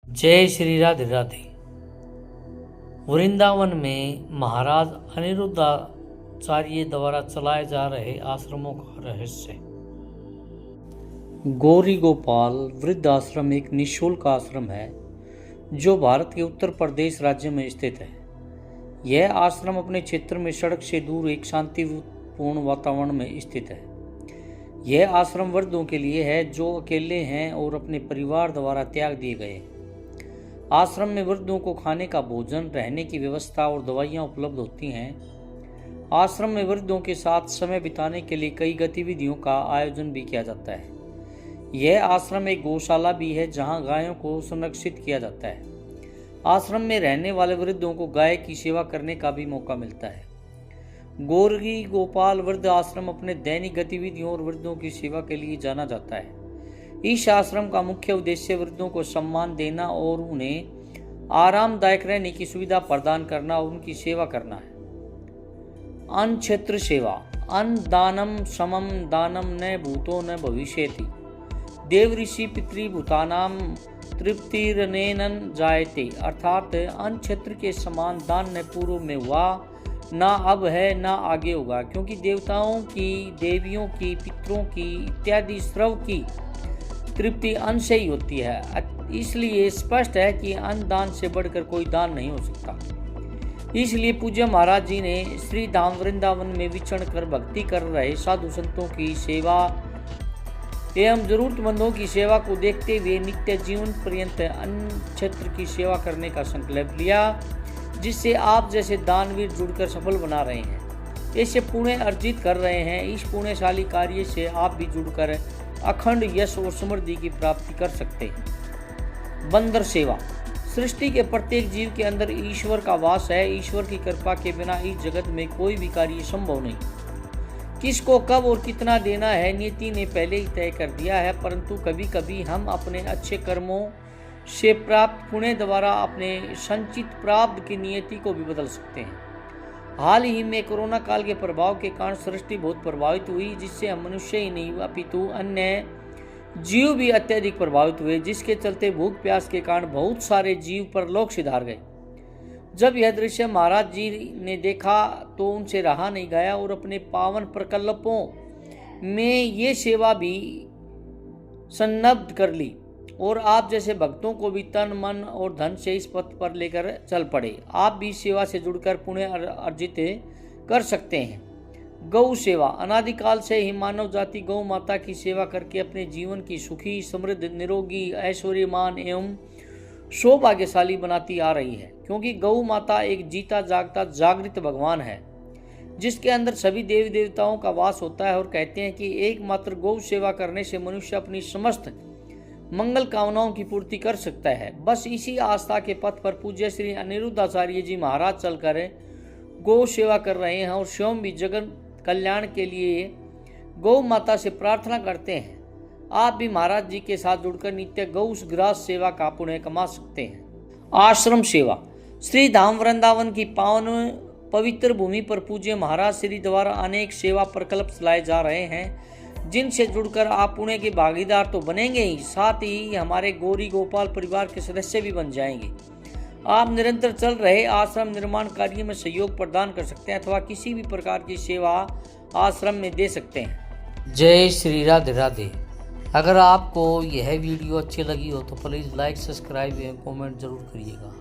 जय श्री राधे राधे। वृंदावन में महाराज अनिरुद्धाचार्य द्वारा चलाए जा रहे आश्रमों का रहस्य। गौरी गोपाल वृद्धाश्रम एक निःशुल्क आश्रम है जो भारत के उत्तर प्रदेश राज्य में स्थित है। यह आश्रम अपने क्षेत्र में सड़क से दूर एक शांतिपूर्ण वातावरण में स्थित है। यह आश्रम वृद्धों के लिए है जो अकेले हैं और अपने परिवार द्वारा त्याग दिए गए हैं। आश्रम में वृद्धों को खाने का भोजन, रहने की व्यवस्था और दवाइयाँ उपलब्ध होती हैं। आश्रम में वृद्धों के साथ समय बिताने के लिए कई गतिविधियों का आयोजन भी किया जाता है। यह आश्रम एक गौशाला भी है जहां गायों को संरक्षित किया जाता है। आश्रम में रहने वाले वृद्धों को गाय की सेवा करने का भी मौका मिलता है। गौरी गोपाल वृद्ध आश्रम अपने दैनिक गतिविधियों और वृद्धों की सेवा के लिए जाना जाता है। इस आश्रम का मुख्य उद्देश्य वृद्धों को सम्मान देना और उन्हें आरामदायक रहने की सुविधा प्रदान करना और उनकी सेवा करना है। अन्न क्षेत्र सेवा। अन्न दानम समम दानम न भूतो न भविष्यति। देव ऋषि पितृभूतानाम तृप्तिरनेन जायते। अर्थात अन्न क्षेत्र के समान दान न पूर्व में हुआ, ना अब है, ना आगे होगा, क्योंकि देवताओं की, देवियों की, पितरों की इत्यादि श्रव की तृप्ति अन्न से ही होती है। इसलिए स्पष्ट है कि अन्न दान से बढ़कर कोई दान नहीं हो सकता। इसलिए पूज्य महाराज जी ने श्री धाम वृंदावन में विचरण कर भक्ति कर रहे साधु संतों की सेवा एवं जरूरतमंदों की सेवा को देखते हुए नित्य जीवन पर्यंत अन्न क्षेत्र की सेवा करने का संकल्प लिया, जिससे आप जैसे दानवीर जुड़कर सफल बना रहे हैं, इससे पुण्य अर्जित कर रहे हैं। इस पुण्यशाली कार्य से आप भी जुड़कर अखंड यश और समृद्धि की प्राप्ति कर सकते हैं। बंदर सेवा। सृष्टि के प्रत्येक जीव के अंदर ईश्वर का वास है। ईश्वर की कृपा के बिना इस जगत में कोई भी कार्य संभव नहीं। किसको कब और कितना देना है नियति ने पहले ही तय कर दिया है, परंतु कभी कभी हम अपने अच्छे कर्मों से प्राप्त पुण्य द्वारा अपने संचित प्राप्त की नियति को भी बदल सकते हैं। हाल ही में कोरोना काल के प्रभाव के कारण सृष्टि बहुत प्रभावित हुई, जिससे हम मनुष्य ही नहीं अपितु अन्य जीव भी अत्यधिक प्रभावित हुए, जिसके चलते भूख प्यास के कारण बहुत सारे जीव परलोक सिधार गए। जब यह दृश्य महाराज जी ने देखा तो उनसे रहा नहीं गया और अपने पावन प्रकल्पों में ये सेवा भी सन्नद्ध कर ली और आप जैसे भक्तों को भी तन मन और धन से इस पथ पर लेकर चल पड़े। आप भी सेवा से जुड़कर पुण्य अर्जित कर सकते हैं। गौ सेवा। अनादिकाल से ही मानव जाति गौ माता की सेवा करके अपने जीवन की सुखी, समृद्ध, निरोगी, ऐश्वर्यमान एवं सौभाग्यशाली बनाती आ रही है, क्योंकि गौ माता एक जीता जागता जागृत भगवान है जिसके अंदर सभी देवी देवताओं का वास होता है। और कहते हैं कि एकमात्र गौ सेवा करने से मनुष्य अपनी समस्त मंगल कामनाओं की पूर्ति कर सकता है। बस इसी आस्था के पथ पर पूज्य श्री अनिरुद्धाचार्य जी महाराज चलकर गौ सेवा कर रहे हैं और स्वयं भी जगत कल्याण के लिए गौ माता से प्रार्थना करते हैं। आप भी महाराज जी के साथ जुड़कर नित्य गौ ग्रास सेवा का पुण्य कमा सकते हैं। आश्रम सेवा। श्री धाम वृंदावन की पावन पवित्र भूमि पर पूज्य महाराज श्री द्वारा अनेक सेवा प्रकल्प चलाए जा रहे हैं, जिनसे जुड़कर आप पुण्य के भागीदार तो बनेंगे ही, साथ ही हमारे गौरी गोपाल परिवार के सदस्य भी बन जाएंगे। आप निरंतर चल रहे आश्रम निर्माण कार्य में सहयोग प्रदान कर सकते हैं अथवा किसी भी प्रकार की सेवा आश्रम में दे सकते हैं। जय श्री राधे राधे। अगर आपको यह वीडियो अच्छी लगी हो तो प्लीज़ लाइक, सब्सक्राइब एवं कमेंट जरूर करिएगा।